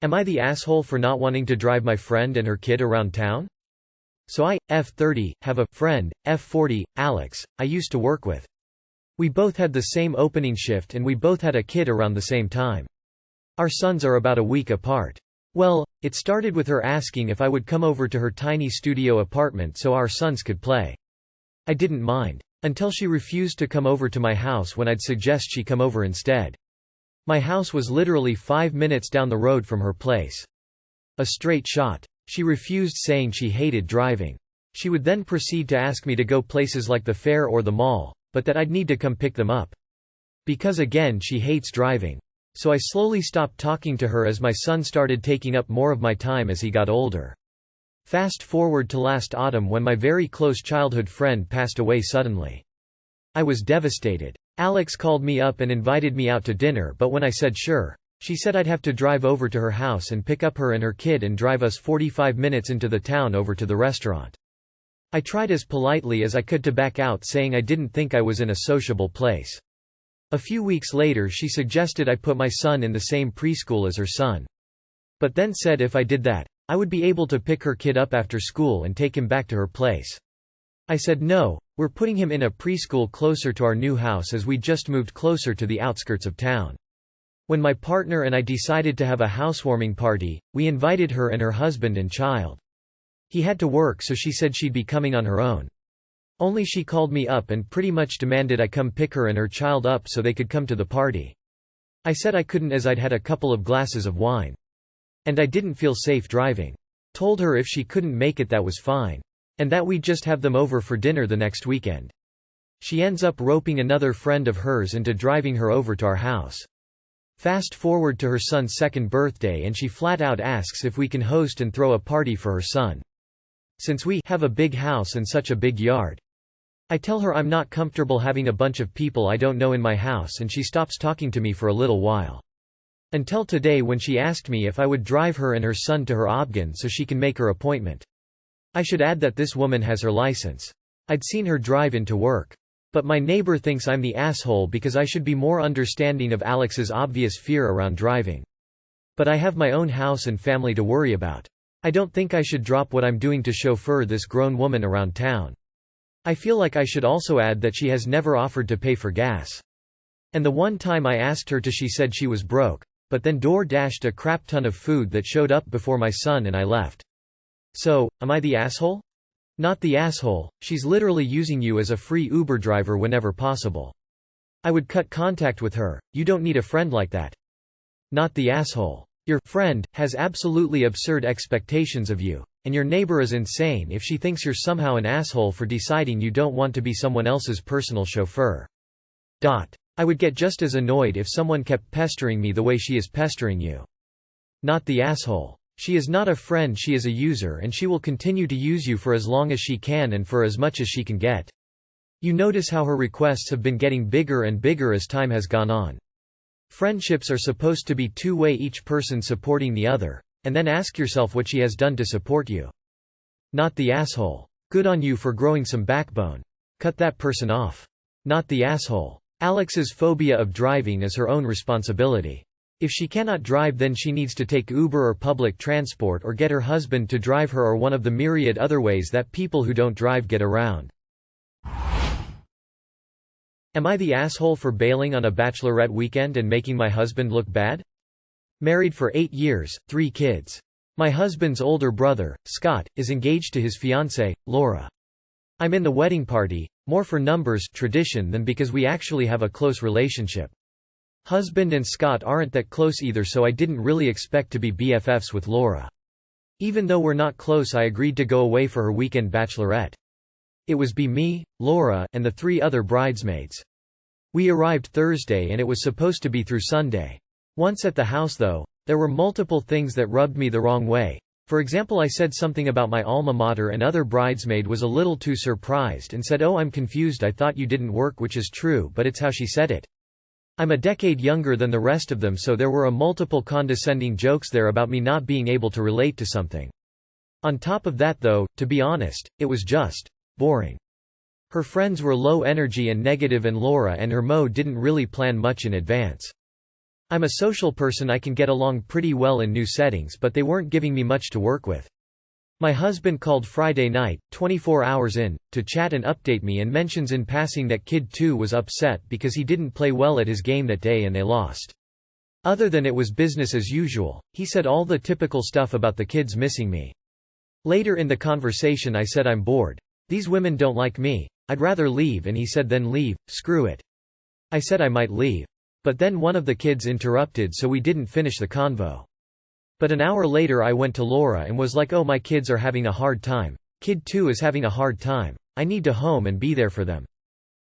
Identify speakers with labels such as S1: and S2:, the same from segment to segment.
S1: Am I the asshole for not wanting to drive my friend and her kid around town? So I, F30, have a friend, F40, Alex, I used to work with. We both had the same opening shift and we both had a kid around the same time. Our sons are about a week apart. Well, it started with her asking if I would come over to her tiny studio apartment so our sons could play. I didn't mind. Until she refused to come over to my house when I'd suggest she come over instead. My house was literally 5 minutes down the road from her place. A straight shot. She refused, saying she hated driving. She would then proceed to ask me to go places like the fair or the mall, but that I'd need to come pick them up. Because again she hates driving. So I slowly stopped talking to her as my son started taking up more of my time as he got older. Fast forward to last autumn when my very close childhood friend passed away suddenly. I was devastated. Alex called me up and invited me out to dinner, but when I said sure, she said I'd have to drive over to her house and pick up her and her kid and drive us 45 minutes into the town over to the restaurant. I tried as politely as I could to back out, saying I didn't think I was in a sociable place. A few weeks later she suggested I put my son in the same preschool as her son. But then said if I did that, I would be able to pick her kid up after school and take him back to her place. I said no, we're putting him in a preschool closer to our new house as we just moved closer to the outskirts of town. When my partner and I decided to have a housewarming party, we invited her and her husband and child. He had to work, so she said she'd be coming on her own. Only she called me up and pretty much demanded I come pick her and her child up so they could come to the party. I said I couldn't as I'd had a couple of glasses of wine. And I didn't feel safe driving. Told her if she couldn't make it that was fine. And that we'd just have them over for dinner the next weekend. She ends up roping another friend of hers into driving her over to our house. Fast forward to her son's second birthday and she flat out asks if we can host and throw a party for her son. Since we have a big house and such a big yard. I tell her I'm not comfortable having a bunch of people I don't know in my house, and she stops talking to me for a little while. Until today when she asked me if I would drive her and her son to her Obgyn so she can make her appointment. I should add that this woman has her license. I'd seen her drive into work. But my neighbor thinks I'm the asshole because I should be more understanding of Alex's obvious fear around driving. But I have my own house and family to worry about. I don't think I should drop what I'm doing to chauffeur this grown woman around town. I feel like I should also add that she has never offered to pay for gas. And the one time I asked her to, she said she was broke, but then door-dashed a crap ton of food that showed up before my son and I left. So, am I the asshole? Not the asshole, she's literally using you as a free Uber driver whenever possible. I would cut contact with her, you don't need a friend like that. Not the asshole. Your friend has absolutely absurd expectations of you, and your neighbor is insane if she thinks you're somehow an asshole for deciding you don't want to be someone else's personal chauffeur. I would get just as annoyed if someone kept pestering me the way she is pestering you. Not the asshole. She is not a friend, she is a user, and she will continue to use you for as long as she can and for as much as she can get. You notice how her requests have been getting bigger and bigger as time has gone on. Friendships are supposed to be two-way, each person supporting the other, and then ask yourself what she has done to support you. Not the asshole. Good on you for growing some backbone. Cut that person off. Not the asshole. Alex's phobia of driving is her own responsibility. If she cannot drive, then she needs to take Uber or public transport or get her husband to drive her, or one of the myriad other ways that people who don't drive get around. Am I the asshole for bailing on a bachelorette weekend and making my husband look bad? Married for 8 years, 3 kids. My husband's older brother, Scott, is engaged to his fiancée, Laura. I'm in the wedding party, more for numbers tradition than because we actually have a close relationship. Husband and Scott aren't that close either, so I didn't really expect to be BFFs with Laura. Even though we're not close, I agreed to go away for her weekend bachelorette. It was me, Laura, and the 3 other bridesmaids. We arrived Thursday and it was supposed to be through Sunday. Once at the house though, there were multiple things that rubbed me the wrong way. For example, I said something about my alma mater and other bridesmaid was a little too surprised and said, "Oh, I'm confused, I thought you didn't work," which is true, but it's how she said it. I'm a decade younger than the rest of them, so there were multiple condescending jokes there about me not being able to relate to something. On top of that though, to be honest, it was just boring. Her friends were low energy and negative, and Laura and her Mo didn't really plan much in advance. I'm a social person, I can get along pretty well in new settings, but they weren't giving me much to work with. My husband called Friday night, 24 hours in, to chat and update me and mentions in passing that kid 2 was upset because he didn't play well at his game that day and they lost. Other than it was business as usual, he said all the typical stuff about the kids missing me. Later in the conversation I said I'm bored. These women don't like me. I'd rather leave, and he said then leave, screw it. I said I might leave. But then one of the kids interrupted, so we didn't finish the convo. But an hour later I went to Laura and was like, oh, my kids are having a hard time. Kid 2 is having a hard time. I need to home and be there for them.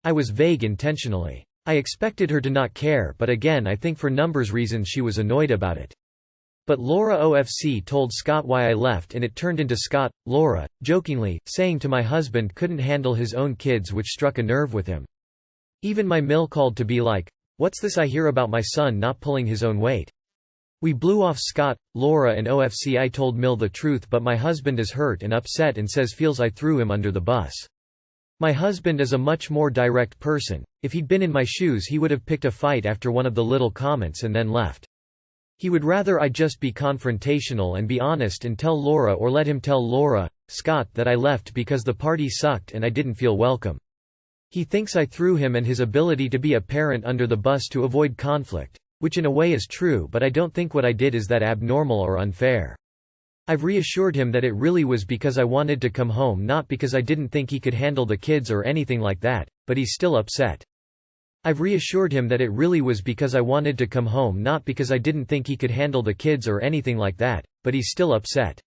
S1: I was vague intentionally. I expected her to not care, but again I think for numbers reasons she was annoyed about it. But Laura OFC told Scott why I left, and it turned into Scott, Laura, jokingly, saying to my husband couldn't handle his own kids, which struck a nerve with him. Even my mill called to be like, what's this I hear about my son not pulling his own weight? We blew off Scott, Laura and OFC. I told Mill the truth, but my husband is hurt and upset and says feels I threw him under the bus. My husband is a much more direct person. If he'd been in my shoes he would have picked a fight after one of the little comments and then left. He would rather I just be confrontational and be honest and tell Laura, or let him tell Laura, Scott, that I left because the party sucked and I didn't feel welcome. He thinks I threw him and his ability to be a parent under the bus to avoid conflict. Which in a way is true, but I don't think what I did is that abnormal or unfair. I've reassured him that it really was because I wanted to come home, not because I didn't think he could handle the kids or anything like that, but he's still upset. I've reassured him that it really was because I wanted to come home, not because I didn't think he could handle the kids or anything like that, but he's still upset.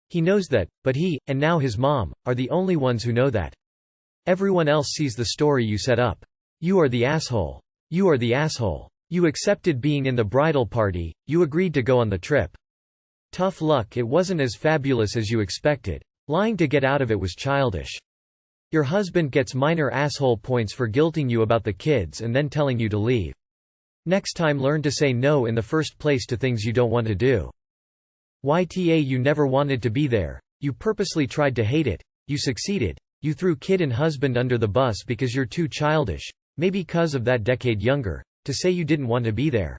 S1: He knows that, but he, and now his mom, are the only ones who know that. Everyone else sees the story you set up. You are the asshole. You are the asshole. You accepted being in the bridal party, you agreed to go on the trip. Tough luck, it wasn't as fabulous as you expected. Lying to get out of it was childish. Your husband gets minor asshole points for guilting you about the kids and then telling you to leave. Next time learn to say no in the first place to things you don't want to do. YTA, you never wanted to be there. You purposely tried to hate it. You succeeded. You threw kid and husband under the bus because you're too childish, maybe cause of that decade younger, to say you didn't want to be there.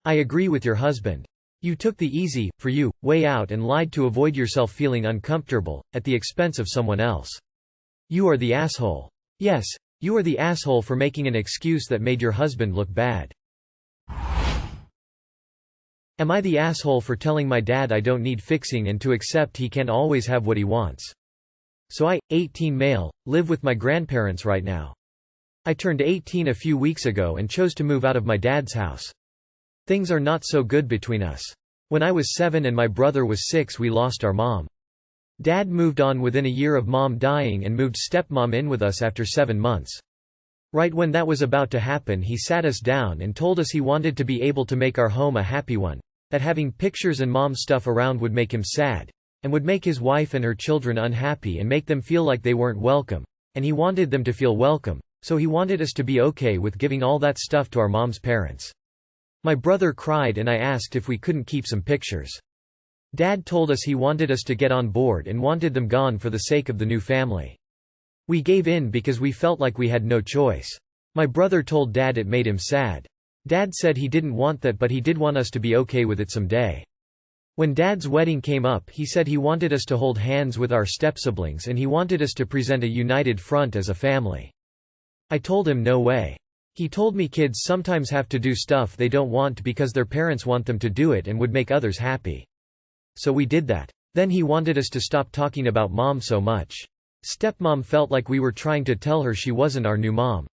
S1: I agree with your husband. You took the easy, for you, way out and lied to avoid yourself feeling uncomfortable, at the expense of someone else. You are the asshole. Yes, you are the asshole for making an excuse that made your husband look bad. Am I the asshole for telling my dad I don't need fixing and to accept he can't always have what he wants? So I, 18 male, live with my grandparents right now. I turned 18 a few weeks ago and chose to move out of my dad's house. Things are not so good between us. When I was 7 and my brother was 6 we lost our mom. Dad moved on within a year of mom dying and moved stepmom in with us after 7 months. Right when that was about to happen he sat us down and told us he wanted to be able to make our home a happy one, that having pictures and mom stuff around would make him sad, and would make his wife and her children unhappy and make them feel like they weren't welcome, and he wanted them to feel welcome. So he wanted us to be okay with giving all that stuff to our mom's parents. My brother cried and I asked if we couldn't keep some pictures. Dad told us he wanted us to get on board and wanted them gone for the sake of the new family. We gave in because we felt like we had no choice. My brother told Dad it made him sad. Dad said he didn't want that, but he did want us to be okay with it someday. When Dad's wedding came up he said he wanted us to hold hands with our stepsiblings and he wanted us to present a united front as a family. I told him no way. He told me kids sometimes have to do stuff they don't want because their parents want them to do it and would make others happy. So we did that. Then he wanted us to stop talking about mom so much. Stepmom felt like we were trying to tell her she wasn't our new mom.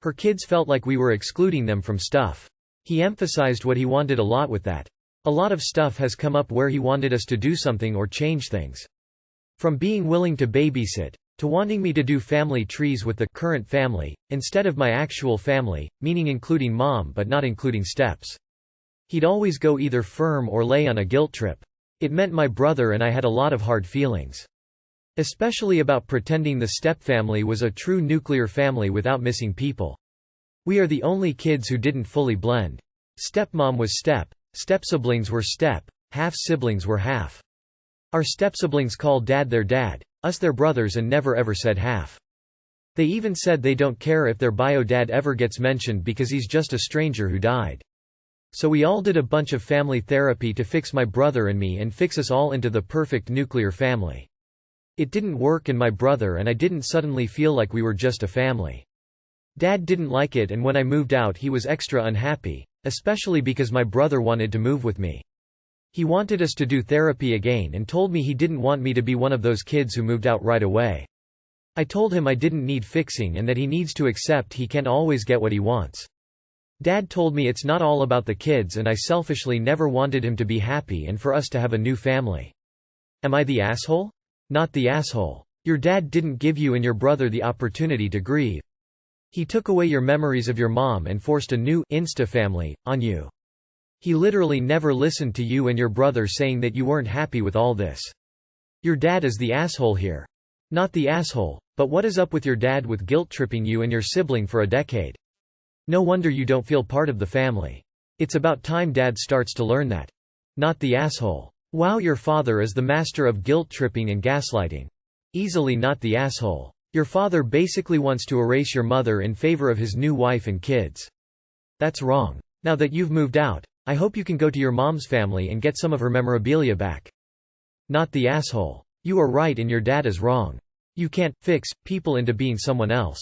S1: Her kids felt like we were excluding them from stuff. He emphasized what he wanted a lot with that. A lot of stuff has come up where he wanted us to do something or change things. From being willing to babysit, to wanting me to do family trees with the current family, instead of my actual family, meaning including mom but not including steps. He'd always go either firm or lay on a guilt trip. It meant my brother and I had a lot of hard feelings. Especially about pretending the stepfamily was a true nuclear family without missing people. We are the only kids who didn't fully blend. Stepmom was step, stepsiblings were step, half-siblings were half. Our stepsiblings called Dad their dad, us their brothers, and never ever said half. They even said they don't care if their bio dad ever gets mentioned because he's just a stranger who died. So we all did a bunch of family therapy to fix my brother and me and fix us all into the perfect nuclear family. It didn't work, and my brother and I didn't suddenly feel like we were just a family. Dad didn't like it, and when I moved out he was extra unhappy, especially because my brother wanted to move with me. He wanted us to do therapy again and told me he didn't want me to be one of those kids who moved out right away. I told him I didn't need fixing and that he needs to accept he can't always get what he wants. Dad told me it's not all about the kids, and I selfishly never wanted him to be happy and for us to have a new family. Am I the asshole? Not the asshole. Your dad didn't give you and your brother the opportunity to grieve. He took away your memories of your mom and forced a new insta-family on you. He literally never listened to you and your brother saying that you weren't happy with all this. Your dad is the asshole here. Not the asshole, but what is up with your dad with guilt-tripping you and your sibling for a decade? No wonder you don't feel part of the family. It's about time dad starts to learn that. Not the asshole. Wow, your father is the master of guilt-tripping and gaslighting. Easily not the asshole. Your father basically wants to erase your mother in favor of his new wife and kids. That's wrong. Now that you've moved out, I hope you can go to your mom's family and get some of her memorabilia back. Not the asshole. You are right and your dad is wrong. You can't fix people into being someone else.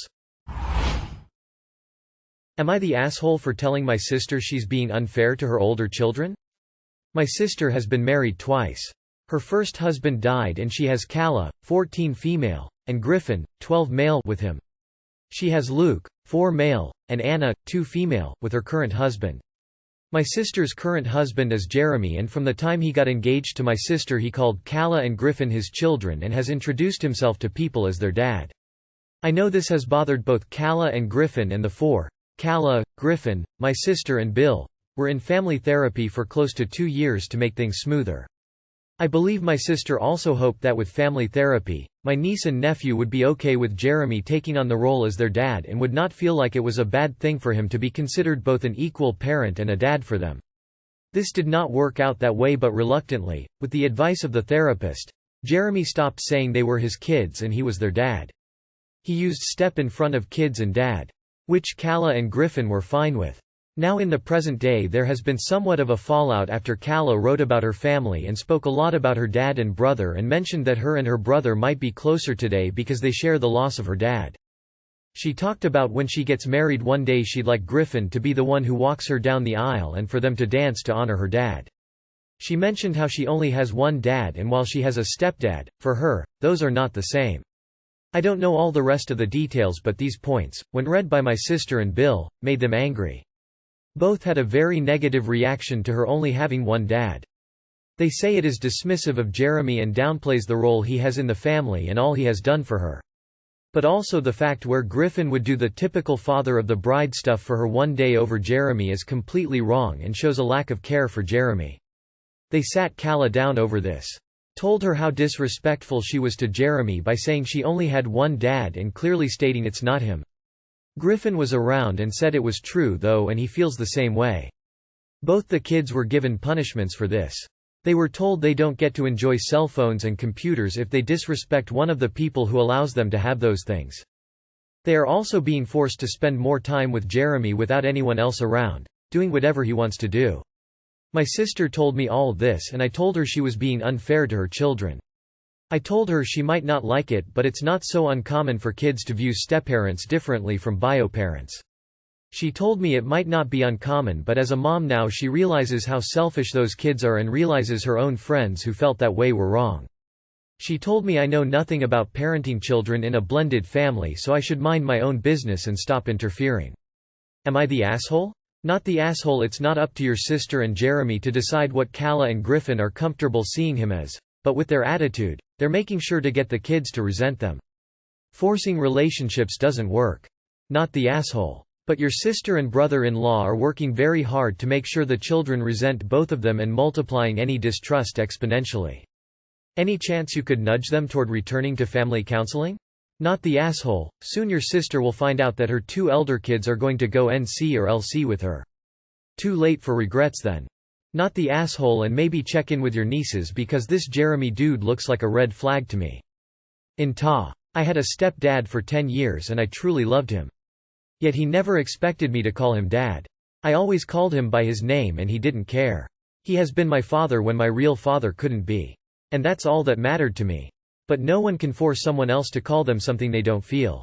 S1: Am I the asshole for telling my sister she's being unfair to her older children? My sister has been married twice. Her first husband died and she has Kala, 14 female, and Griffin, 12 male with him. She has Luke, 4 male, and Anna, 2 female, with her current husband. My sister's current husband is Jeremy, and from the time he got engaged to my sister he called Kala and Griffin his children and has introduced himself to people as their dad. I know this has bothered both Kala and Griffin, and the four, Kala, Griffin, my sister and Bill, were in family therapy for close to 2 years to make things smoother. I believe my sister also hoped that with family therapy, my niece and nephew would be okay with Jeremy taking on the role as their dad and would not feel like it was a bad thing for him to be considered both an equal parent and a dad for them. This did not work out that way, but reluctantly, with the advice of the therapist, Jeremy stopped saying they were his kids and he was their dad. He used step in front of kids and dad, which Kala and Griffin were fine with. Now in the present day there has been somewhat of a fallout after Kala wrote about her family and spoke a lot about her dad and brother and mentioned that her and her brother might be closer today because they share the loss of her dad. She talked about when she gets married one day she'd like Griffin to be the one who walks her down the aisle and for them to dance to honor her dad. She mentioned how she only has one dad, and while she has a stepdad, for her, those are not the same. I don't know all the rest of the details, but these points, when read by my sister and Bill, made them angry. Both had a very negative reaction to her only having one dad. They say it is dismissive of Jeremy and downplays the role he has in the family and all he has done for her. But also the fact where Griffin would do the typical father of the bride stuff for her one day over Jeremy is completely wrong and shows a lack of care for Jeremy. They sat Kala down over this. Told her how disrespectful she was to Jeremy by saying she only had one dad and clearly stating it's not him. Griffin was around and said it was true though, and he feels the same way. Both the kids were given punishments for this. They were told they don't get to enjoy cell phones and computers if they disrespect one of the people who allows them to have those things. They are also being forced to spend more time with Jeremy without anyone else around, doing whatever he wants to do. My sister told me all this and I told her she was being unfair to her children. I told her she might not like it, but it's not so uncommon for kids to view stepparents differently from bio-parents. She told me it might not be uncommon, but as a mom now she realizes how selfish those kids are and realizes her own friends who felt that way were wrong. She told me I know nothing about parenting children in a blended family, so I should mind my own business and stop interfering. Am I the asshole? Not the asshole. It's not up to your sister and Jeremy to decide what Kala and Griffin are comfortable seeing him as, but with their attitude, they're making sure to get the kids to resent them. Forcing relationships doesn't work. Not the asshole. But your sister and brother-in-law are working very hard to make sure the children resent both of them and multiplying any distrust exponentially. Any chance you could nudge them toward returning to family counseling? Not the asshole. Soon your sister will find out that her 2 elder kids are going to go NC or LC with her. Too late for regrets then. Not the asshole, and maybe check in with your nieces because this Jeremy dude looks like a red flag to me. I had a step-dad for 10 years and I truly loved him. Yet he never expected me to call him dad. I always called him by his name and he didn't care. He has been my father when my real father couldn't be. And that's all that mattered to me. But no one can force someone else to call them something they don't feel.